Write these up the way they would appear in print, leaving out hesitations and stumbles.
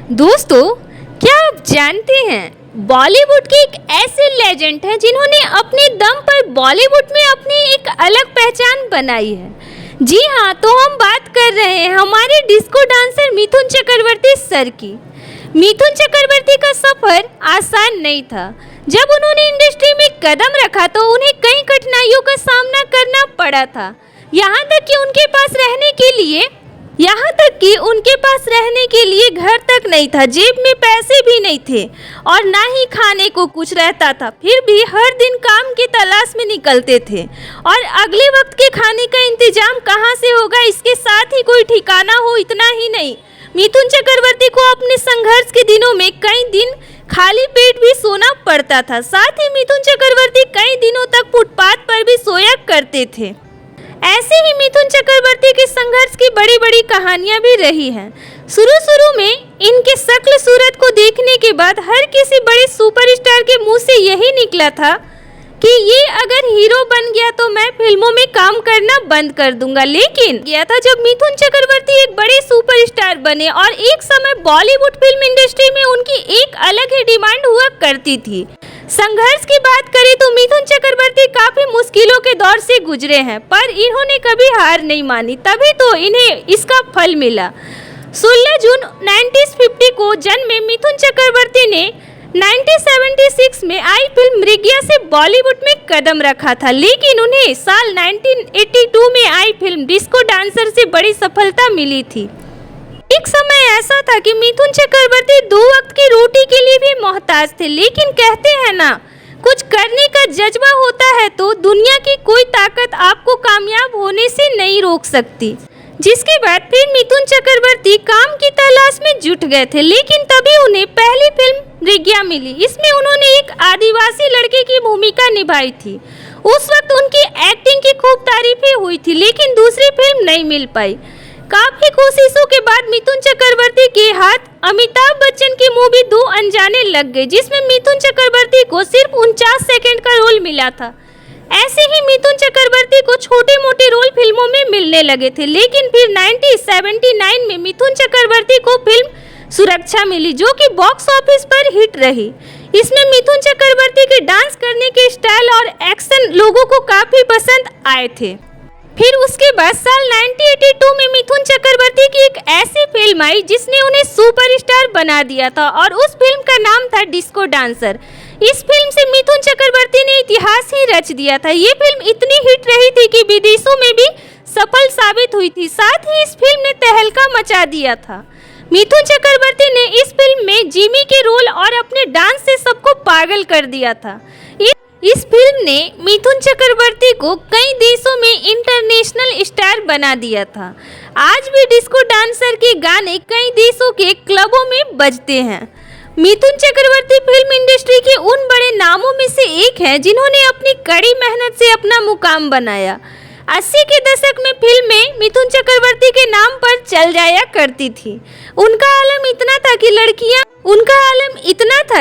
दोस्तों, क्या आप जानते हैं बॉलीवुड के एक ऐसे लेजेंड हैं जिन्होंने अपने दम पर बॉलीवुड में अपनी एक अलग पहचान बनाई है। जी हाँ, तो हम बात कर रहे हैं हमारे disco dancer Mithun Chakraborty sir की। मिथुन चक्रवर्ती का सफर आसान नहीं था। जब उन्होंने इंडस्ट्री में कदम रखा तो उन्हें कई कठिनाइयों का सामना करना पड़ा था। यहाँ तक कि उनके पास रहने के लिए घर तक नहीं था, जेब में पैसे भी नहीं थे और ना ही खाने को कुछ रहता था। फिर भी हर दिन काम की तलाश में निकलते थे और अगले वक्त के खाने का इंतजाम कहाँ से होगा इसके साथ ही कोई ठिकाना हो, इतना ही नहीं, मिथुन चक्रवर्ती को अपने संघर्ष के दिनों में कई दिन खाली पेट भी सोना पड़ता था। साथ ही मिथुन चक्रवर्ती कई दिनों तक फुटपाथ पर भी सोया करते थे। ऐसे ही मिथुन चक्रवर्ती के संघर्ष की बड़ी बड़ी कहानियां भी रही हैं। शुरू में इनके शक्ल सूरत को देखने के बाद हर किसी बड़े सुपरस्टार के मुंह से यही निकला था कि ये अगर हीरो बन गया तो मैं फिल्मों में काम करना बंद कर दूंगा। लेकिन गया था जब मिथुन चक्रवर्ती एक बड़े सुपरस्टार बने और एक समय बॉलीवुड फिल्म इंडस्ट्री में उनकी एक अलग ही डिमांड हुआ करती थी। संघर्ष की बात करें तो मिथुन चक्रवर्ती काफी मुश्किलों के दौर से गुजरे हैं, पर इन्होंने कभी हार नहीं मानी, तभी तो इन्हें इसका फल मिला। 16 जून 1950 को जन्मे मिथुन चक्रवर्ती ने 1976 में आई फिल्म मृगया से बॉलीवुड में कदम रखा था, लेकिन उन्हें साल 1982 में आई फिल्म डिस्को डांसर से बड़ी सफलता मिली थी। एक समय ऐसा था कि मिथुन चक्रवर्ती 2 वक्त की रोटी के लिए भी मोहताज थे, लेकिन कहते हैं ना, कुछ करने का जज्बा होता है तो दुनिया की कोई ताकत आपको कामयाब होने से नहीं रोक सकती। जिसके बाद फिर मिथुन चक्रवर्ती काम की तलाश में जुट गए थे, लेकिन तभी उन्हें पहली फिल्म मृगया मिली। इसमें उन्होंने एक आदिवासी लड़के की भूमिका निभाई थी। उस वक्त उनकी एक्टिंग की खूब तारीफें हुई थी, लेकिन दूसरी फिल्म नहीं मिल पाई। काफी कोशिशों के बाद मिथुन चक्रवर्ती के हाथ अमिताभ बच्चन की मूवी 2 अनजाने लग गई, जिसमें मिथुन चक्रवर्ती को सिर्फ 49 सेकंड का रोल मिला था। ऐसे ही मिथुन चक्रवर्ती को छोटे मोटे रोल फिल्मों में मिलने लगे थे, लेकिन फिर 1979 में मिथुन चक्रवर्ती को फिल्म सुरक्षा मिली, जो कि बॉक्स ऑफिस पर हिट रही। इसमें मिथुन चक्रवर्ती के डांस करने के स्टाइल और एक्शन लोगों को काफी पसंद आए थे। फिर उसके बाद साल 1982 में मिथुन चक्रवर्ती की एक ऐसी फिल्म आई जिसने उन्हें सुपरस्टार बना दिया था और उस फिल्म का नाम था डिस्को डांसर। इस फिल्म से मिथुन चक्रवर्ती ने इतिहास ही रच दिया था। ये फिल्म इतनी हिट रही थी कि विदेशों में भी सफल साबित हुई थी। साथ ही इस फिल्म ने तहलका मचा दिया था। मिथुन चक्रवर्ती ने इस फिल्म में जिमी के रोल और अपने डांस से सबको पागल कर दिया था। इस फिल्म ने मिथुन चक्रवर्ती को कई देशों में इंटरनेशनल स्टार बना दिया था। आज भी डिस्को डांसर के गाने कई देशों के क्लबों में बजते हैं। मिथुन चक्रवर्ती फिल्म इंडस्ट्री के उन बड़े नामों में से एक हैं जिन्होंने अपनी कड़ी मेहनत से अपना मुकाम बनाया। 80 के दशक में फिल्में मिथुन चक्रवर्ती के नाम पर चल जाया करती थी। उनका आलम इतना था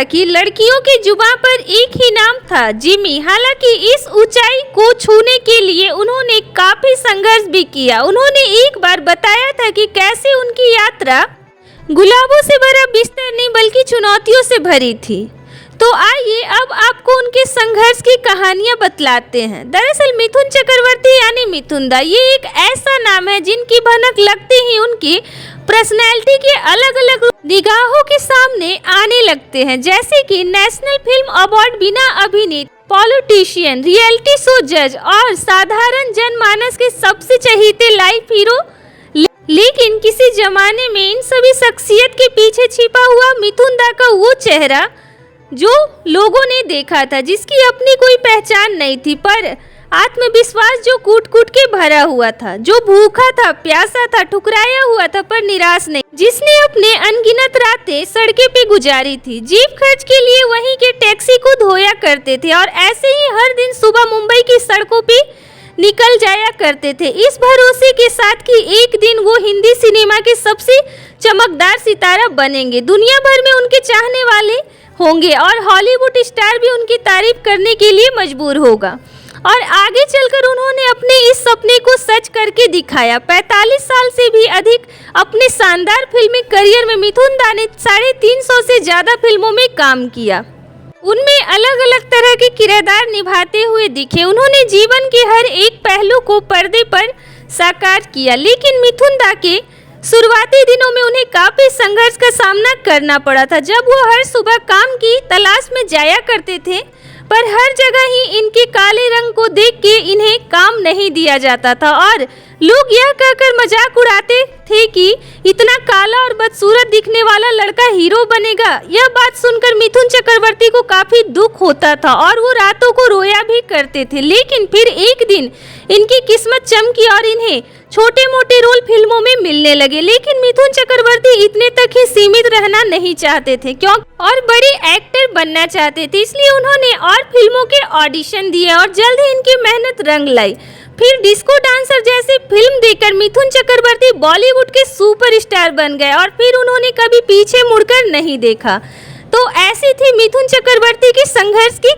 कि लड़कियों की जुबान पर एक ही नाम था, जिमी। हालांकि इस ऊंचाई को छूने के लिए उन्होंने काफी संघर्ष भी किया। उन्होंने एक बार बताया था कि कैसे उनकी यात्रा गुलाबों से भरा बिस्तर नहीं बल्कि चुनौतियों से भरी थी। तो आइए अब आपको उनके संघर्ष की कहानियां बतलाते हैं। दरअसल मिथुन चक्रवर्ती यानी मिथुन दा, ये एक ऐसा नाम है जिनकी भनक लगते ही उनकी पर्सनैलिटी के अलग अलग निगाहों के सामने आने लगते हैं, जैसे कि नेशनल फिल्म अवार्ड विना अभिनेता, पॉलिटिशियन, रियलिटी शो जज और साधारण जनमानस के सबसे चहेते लाइफ हीरो। लेकिन किसी जमाने में इन सभी शख्सियत के पीछे छिपा हुआ मिथुन दा का वो चेहरा जो लोगों ने देखा था, जिसकी अपनी कोई पहचान नहीं थी, पर आत्मविश्वास जो कूट कूट के भरा हुआ था, जो भूखा था, प्यासा था, ठुकराया हुआ था पर निराश नहीं, जिसने अपने अनगिनत रातें सड़कें पे गुजारी थी। जेब खर्च के लिए वहीं के टैक्सी को धोया करते थे और ऐसे ही हर दिन सुबह मुंबई की सड़कों पे निकल जाया करते थे, इस भरोसे के साथ कि एक दिन वो हिंदी सिनेमा के सबसे चमकदार सितारा बनेंगे, दुनिया भर में उनके चाहने वाले होंगे और हॉलीवुड स्टार भी उनकी तारीफ करने के लिए मजबूर होगा। और आगे चलकर उन्होंने अपने इस सपने को सच करके दिखाया। 45 साल से भी अधिक अपने शानदार फिल्मी करियर में मिथुन दा ने 350 से ज़्यादा फिल्मों में काम किया। उनमें अलग अलग तरह के किरदार निभाते हुए दिखे। उन्होंने जीवन के हर एक पहलू को पर्दे पर साकार किया, लेकिन मिथुन दा के शुरुआती दिनों में उन्हें काफ़ी संघर्ष का सामना करना पड़ा था। जब वो हर सुबह काम की तलाश में जाया करते थे, पर हर जगह ही इनके काले रंग को देख के इन्हें काम नहीं दिया जाता था और लोग यह कहकर मजाक उड़ाते थे कि इतना काला और बदसूरत दिखने वाला लड़का हीरो बनेगा। यह बात सुनकर मिथुन चक्रवर्ती को काफ़ी दुख होता था और वो रातों को रोया भी करते थे। लेकिन फिर एक दिन इनकी किस्मत चमकी और इन्हें छोटे मोटे रोल फिल्मों में मिलने लगे। लेकिन मिथुन चक्रवर्ती इतने तक ही सीमित रहना नहीं चाहते थे, क्योंकि और बड़े एक्टर बनना चाहते थे। इसलिए उन्होंने और फिल्मों के ऑडिशन दिए और जल्द ही इनकी मेहनत रंग लाई। फिर डिस्को डांसर जैसी फिल्म देकर मिथुन चक्रवर्ती बॉलीवुड के सुपरस्टार बन गए और फिर उन्होंने कभी पीछे मुड़कर नहीं देखा। तो ऐसी थी मिथुन चक्रवर्ती की संघर्ष की